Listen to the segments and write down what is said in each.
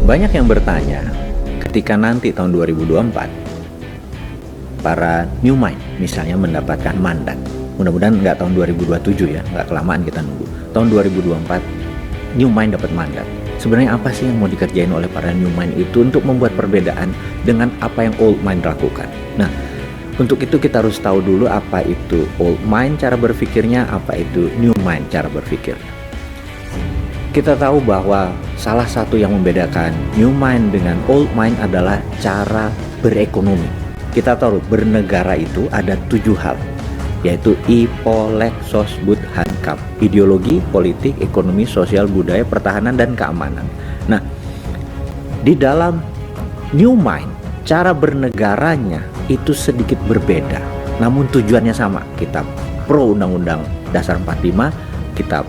Banyak yang bertanya, ketika nanti tahun 2024, para new mind misalnya mendapatkan mandat, mudah-mudahan nggak tahun 2027 ya, nggak kelamaan kita nunggu, tahun 2024 new mind dapat mandat. Sebenarnya apa sih yang mau dikerjain oleh para new mind itu untuk membuat perbedaan dengan apa yang old mind lakukan? Nah, untuk itu kita harus tahu dulu apa itu old mind cara berpikirnya, apa itu new mind cara berpikirnya. Kita tahu bahwa salah satu yang membedakan new mind dengan old mind adalah cara berekonomi. Kita tahu bernegara itu ada 7 hal, yaitu ipolek sosbud hankam, ideologi, politik, ekonomi, sosial, budaya, pertahanan, dan keamanan. Nah, di dalam new mind, cara bernegaranya itu sedikit berbeda, namun tujuannya sama. Kita pro Undang-Undang Dasar 45, kita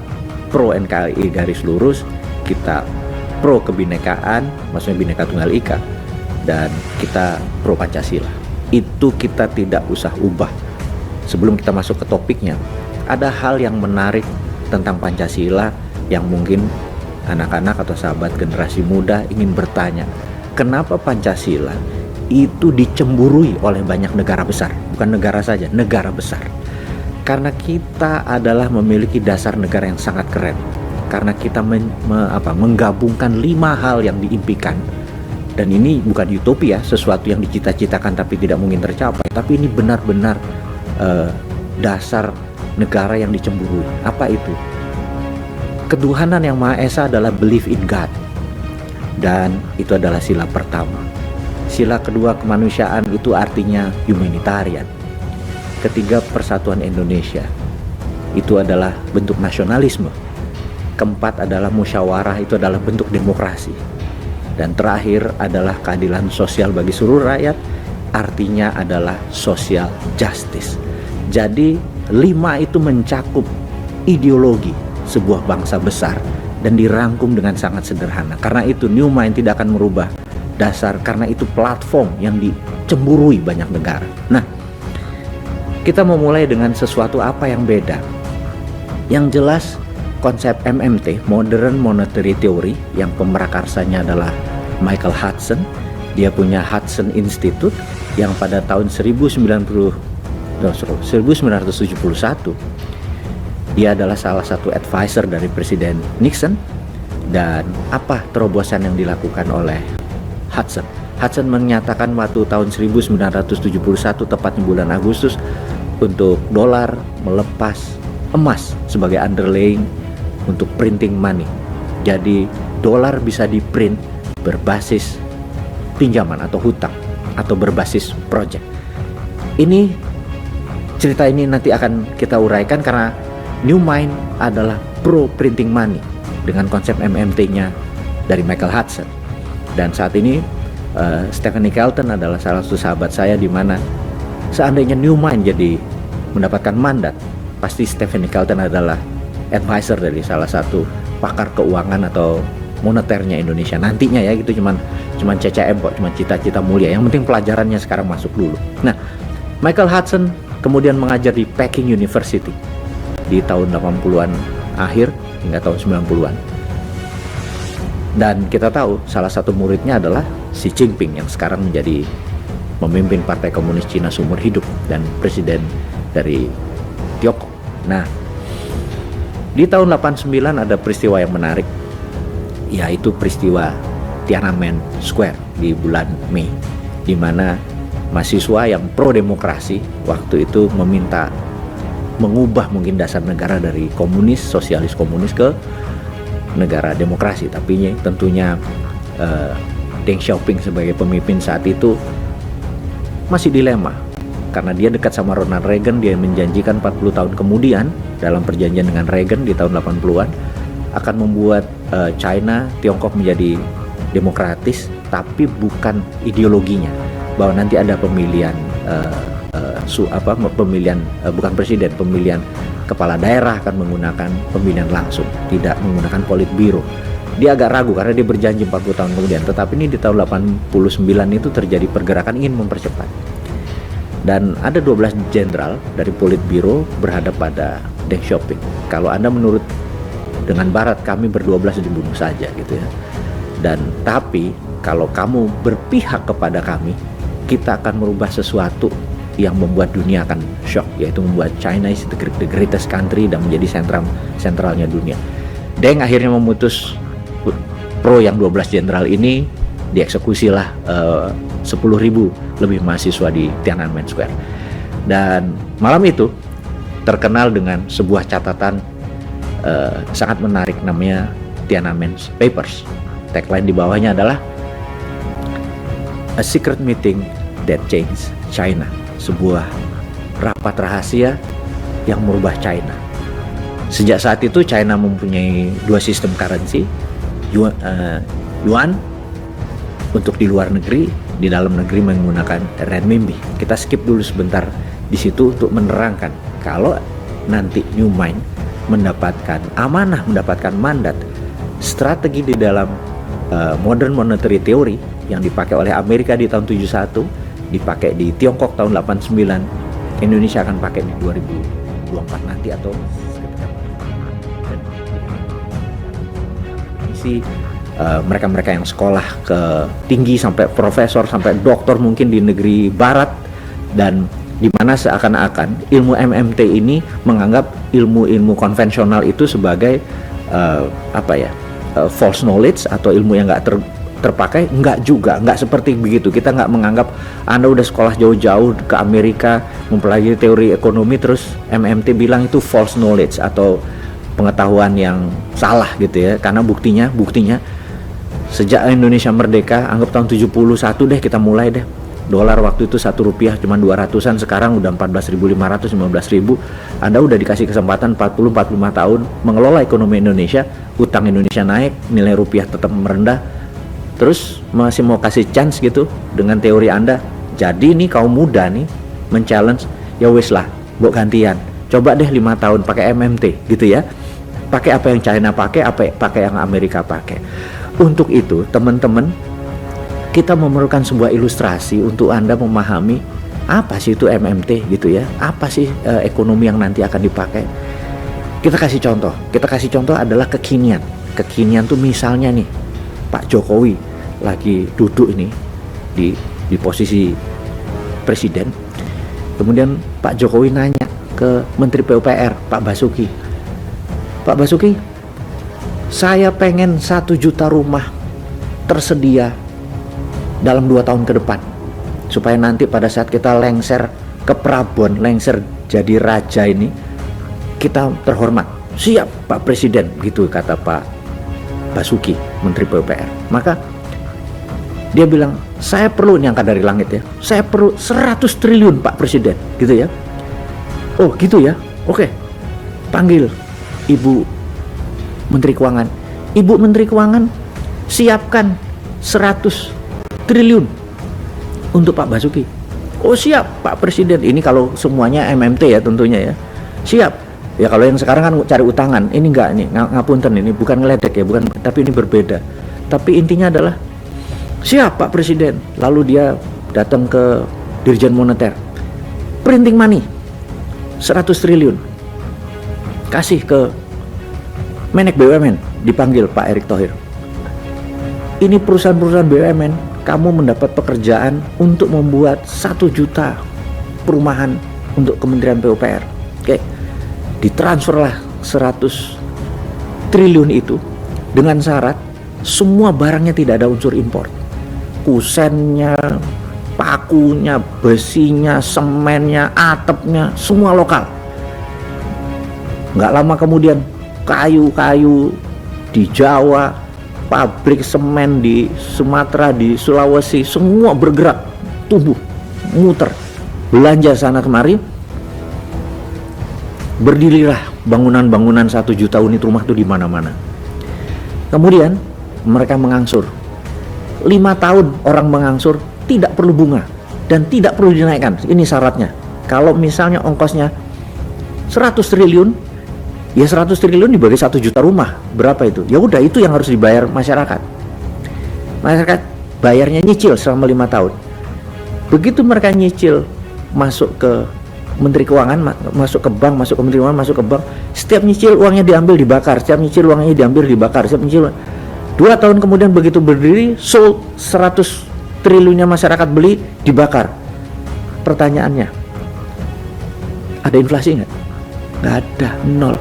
pro NKRI garis lurus, kita pro kebinekaan, maksudnya Bhinneka Tunggal Ika, dan kita pro Pancasila. Itu kita tidak usah ubah. Sebelum kita masuk ke topiknya, ada hal yang menarik tentang Pancasila yang mungkin anak-anak atau sahabat generasi muda ingin bertanya, kenapa Pancasila itu dicemburui oleh banyak negara besar? Bukan negara saja, negara besar. Karena kita adalah memiliki dasar negara yang sangat keren. Karena kita menggabungkan 5 hal yang diimpikan. Dan ini bukan utopia, sesuatu yang dicita-citakan tapi tidak mungkin tercapai. Tapi ini benar-benar dasar negara yang dicemburui. Apa itu? Ketuhanan yang Maha Esa adalah belief in God. Dan itu adalah sila pertama. Sila kedua, kemanusiaan, itu artinya humanitarian. Ketiga, persatuan Indonesia, itu adalah bentuk nasionalisme. Keempat adalah musyawarah, itu adalah bentuk demokrasi. Dan terakhir adalah keadilan sosial bagi seluruh rakyat, artinya adalah social justice. Jadi 5 itu mencakup ideologi sebuah bangsa besar dan dirangkum dengan sangat sederhana. Karena itu new mind tidak akan merubah dasar, karena itu platform yang dicemburui banyak negara. Nah, kita memulai dengan sesuatu apa yang beda. Yang jelas konsep MMT, Modern Monetary Theory, yang pemerakarsanya adalah Michael Hudson. Dia punya Hudson Institute yang pada tahun 1971 dia adalah salah satu advisor dari Presiden Nixon. Dan apa terobosan yang dilakukan oleh Hudson? Hudson menyatakan waktu tahun 1971 tepatnya bulan Agustus untuk dolar melepas emas sebagai underlying untuk printing money. Jadi dolar bisa di-print berbasis pinjaman atau hutang atau berbasis project. Cerita ini nanti akan kita uraikan karena new mind adalah pro printing money dengan konsep MMT-nya dari Michael Hudson. Dan saat ini Stephanie Kelton adalah salah satu sahabat saya, di mana seandainya new mind jadi mendapatkan mandat, pasti Stephanie Kelton adalah advisor dari salah satu pakar keuangan atau moneternya Indonesia nantinya ya. Gitu cuman CCM kok, cuman cita-cita mulia. Yang penting pelajarannya sekarang masuk dulu. Nah, Michael Hudson kemudian mengajar di Peking University di tahun 80-an akhir hingga tahun 90-an. Dan kita tahu salah satu muridnya adalah Xi Jinping yang sekarang menjadi memimpin Partai Komunis Cina seumur hidup dan presiden dari Tiongkok. Nah, di tahun 89 ada peristiwa yang menarik, yaitu peristiwa Tiananmen Square di bulan Mei, di mana mahasiswa yang pro demokrasi waktu itu meminta mengubah mungkin dasar negara dari komunis, sosialis komunis ke negara demokrasi. Tapi tentunya Deng Xiaoping sebagai pemimpin saat itu masih dilema, karena dia dekat sama Ronald Reagan. Dia menjanjikan 40 tahun kemudian dalam perjanjian dengan Reagan di tahun 80-an akan membuat China, Tiongkok menjadi demokratis, tapi bukan ideologinya, bahwa nanti ada pemilihan bukan presiden, pemilihan kepala daerah akan menggunakan pemilihan langsung, tidak menggunakan politbiro. Dia agak ragu karena dia berjanji 40 tahun kemudian, tetapi ini di tahun 89 itu terjadi pergerakan ingin mempercepat. Dan ada 12 jenderal dari politbiro berhadap pada Deng Xiaoping. Kalau Anda menurut dengan Barat, kami ber-12 dibunuh saja gitu ya. Dan tapi kalau kamu berpihak kepada kami, kita akan merubah sesuatu yang membuat dunia akan shock, yaitu membuat China is the greatest country dan menjadi sentralnya dunia. Deng akhirnya memutus pro yang 12 jenderal ini, dieksekusilah 10.000 lebih mahasiswa di Tiananmen Square. Dan malam itu terkenal dengan sebuah catatan sangat menarik, namanya Tiananmen Papers. Tagline di bawahnya adalah A Secret Meeting That Changed China, sebuah rapat rahasia yang merubah China. Sejak saat itu China mempunyai dua sistem currency, yuan untuk di luar negeri, di dalam negeri menggunakan renminbi. Kita skip dulu sebentar di situ untuk menerangkan kalau nanti New Mind mendapatkan amanah, mendapatkan mandat, strategi di dalam modern monetary theory yang dipakai oleh Amerika di tahun 71, dipakai di Tiongkok tahun 89, Indonesia akan pakai di 2024 nanti atau isi mereka-mereka yang sekolah ke tinggi sampai profesor sampai doktor mungkin di negeri barat, dan di mana seakan-akan ilmu MMT ini menganggap ilmu-ilmu konvensional itu sebagai false knowledge atau ilmu yang nggak terpakai. Nggak juga, nggak seperti begitu. Kita nggak menganggap Anda udah sekolah jauh-jauh ke Amerika mempelajari teori ekonomi terus MMT bilang itu false knowledge atau pengetahuan yang salah gitu ya. Karena buktinya sejak Indonesia merdeka, anggap tahun 71 deh kita mulai deh. Dolar waktu itu 1 rupiah cuma 200-an, sekarang udah 14.500, 15.000. Anda udah dikasih kesempatan 40-45 tahun mengelola ekonomi Indonesia, utang Indonesia naik, nilai rupiah tetap merendah. Terus masih mau kasih chance gitu dengan teori Anda. Jadi nih kaum muda nih men-challenge, ya wis lah, buat gantian. Coba deh 5 tahun pakai MMT gitu ya. Pakai apa yang China pakai, pakai yang Amerika pakai. Untuk itu, teman-teman, kita memerlukan sebuah ilustrasi untuk Anda memahami apa sih itu MMT gitu ya. Apa sih ekonomi yang nanti akan dipakai. Kita kasih contoh adalah kekinian. Kekinian tuh misalnya nih, Pak Jokowi lagi duduk ini di posisi presiden. Kemudian Pak Jokowi nanya ke Menteri PUPR, Pak Basuki. Pak Basuki, saya pengen 1 juta rumah tersedia dalam 2 tahun ke depan, supaya nanti pada saat kita lengser ke Prabon, lengser jadi raja ini, kita terhormat. Siap Pak Presiden, gitu kata Pak Basuki, Menteri PUPR. Maka dia bilang, saya perlu, ini angka dari langit ya, saya perlu 100 triliun Pak Presiden, gitu ya. Oh gitu ya, oke, panggil Ibu Menteri Keuangan. Ibu Menteri Keuangan, siapkan 100 triliun untuk Pak Basuki. Oh siap Pak Presiden. Ini kalau semuanya MMT ya tentunya ya. Siap. Ya kalau yang sekarang kan cari utangan. Ini enggak, nih ngapunten, ini bukan ngeledek ya, bukan, tapi ini berbeda. Tapi intinya adalah siap Pak Presiden. Lalu dia datang ke Dirjen Moneter. Printing money 100 triliun. Kasih ke Menek BUMN, dipanggil Pak Erick Thohir. Ini perusahaan-perusahaan BUMN, kamu mendapat pekerjaan untuk membuat 1 juta perumahan untuk Kementerian PUPR. Oke, ditransferlah 100 triliun itu dengan syarat semua barangnya tidak ada unsur impor. Kusennya, pakunya, besinya, semennya, atapnya, semua lokal. Nggak lama kemudian kayu-kayu di Jawa, pabrik semen di Sumatera, di Sulawesi, semua bergerak, tumbuh, muter, belanja sana kemari. Berdirilah bangunan-bangunan 1 juta unit rumah itu di mana-mana. Kemudian mereka mengangsur. 5 tahun orang mengangsur, tidak perlu bunga dan tidak perlu dinaikkan. Ini syaratnya. Kalau misalnya ongkosnya 100 triliun, ya 100 triliun dibagi 1 juta rumah, berapa itu? Ya udah, itu yang harus dibayar masyarakat. Masyarakat bayarnya nyicil selama 5 tahun. Begitu mereka nyicil, masuk ke Menteri Keuangan, masuk ke bank, masuk ke Menteri Keuangan, masuk ke bank, setiap nyicil uangnya diambil dibakar, setiap nyicil uangnya diambil dibakar, setiap nyicil 2 tahun kemudian begitu berdiri, sold 100 triliunnya masyarakat beli, dibakar. Pertanyaannya, ada inflasi nggak? Nggak ada, nol.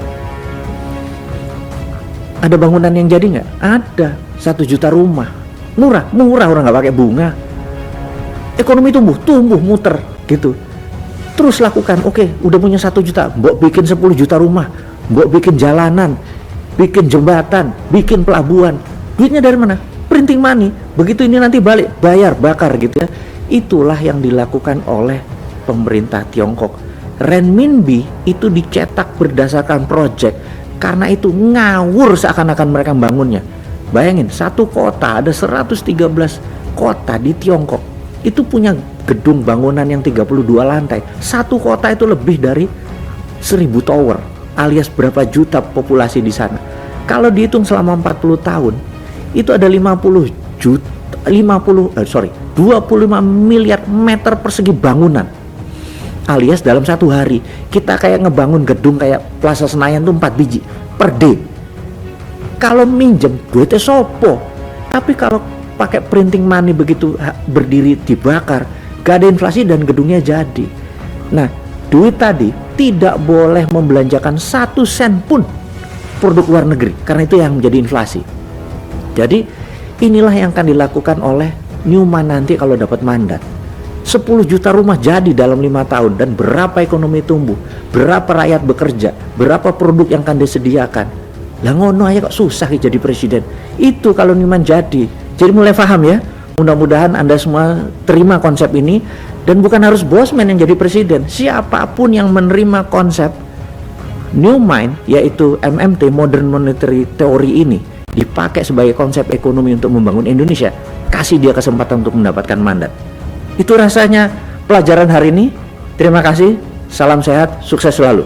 Ada bangunan yang jadi nggak? Ada, 1 juta rumah. Murah orang nggak pakai bunga. Ekonomi tumbuh muter gitu. Terus lakukan, oke, udah punya 1 juta, mbok bikin 10 juta rumah, mbok bikin jalanan, bikin jembatan, bikin pelabuhan. Duitnya dari mana? Printing money. Begitu ini nanti balik, bayar, bakar gitu ya. Itulah yang dilakukan oleh pemerintah Tiongkok. Renminbi itu dicetak berdasarkan project, karena itu ngawur seakan-akan mereka membangunnya. Bayangin, satu kota ada 113 kota di Tiongkok. Itu punya gedung bangunan yang 32 lantai. Satu kota itu lebih dari 1000 tower, alias berapa juta populasi di sana. Kalau dihitung selama 40 tahun, itu ada 25 miliar meter persegi bangunan. Alias dalam satu hari kita kayak ngebangun gedung kayak Plaza Senayan tuh 4 biji per day. Kalau minjem duitnya sopo. Tapi kalau pakai printing money begitu berdiri dibakar, gak ada inflasi dan gedungnya jadi. Nah, duit tadi tidak boleh membelanjakan 1 sen pun produk luar negeri, karena itu yang menjadi inflasi. Jadi inilah yang akan dilakukan oleh Newman nanti kalau dapat mandat. 10 juta rumah jadi dalam 5 tahun, dan berapa ekonomi tumbuh, berapa rakyat bekerja, berapa produk yang akan disediakan. Lah ngono aja kok susah jadi presiden. Itu kalau Newman jadi mulai paham ya. Mudah-mudahan Anda semua terima konsep ini, dan bukan harus Bosman yang jadi presiden. Siapapun yang menerima konsep New Mind, yaitu MMT, Modern Monetary Theory ini, dipakai sebagai konsep ekonomi untuk membangun Indonesia, kasih dia kesempatan untuk mendapatkan mandat. Itu rasanya pelajaran hari ini. Terima kasih, salam sehat, sukses selalu.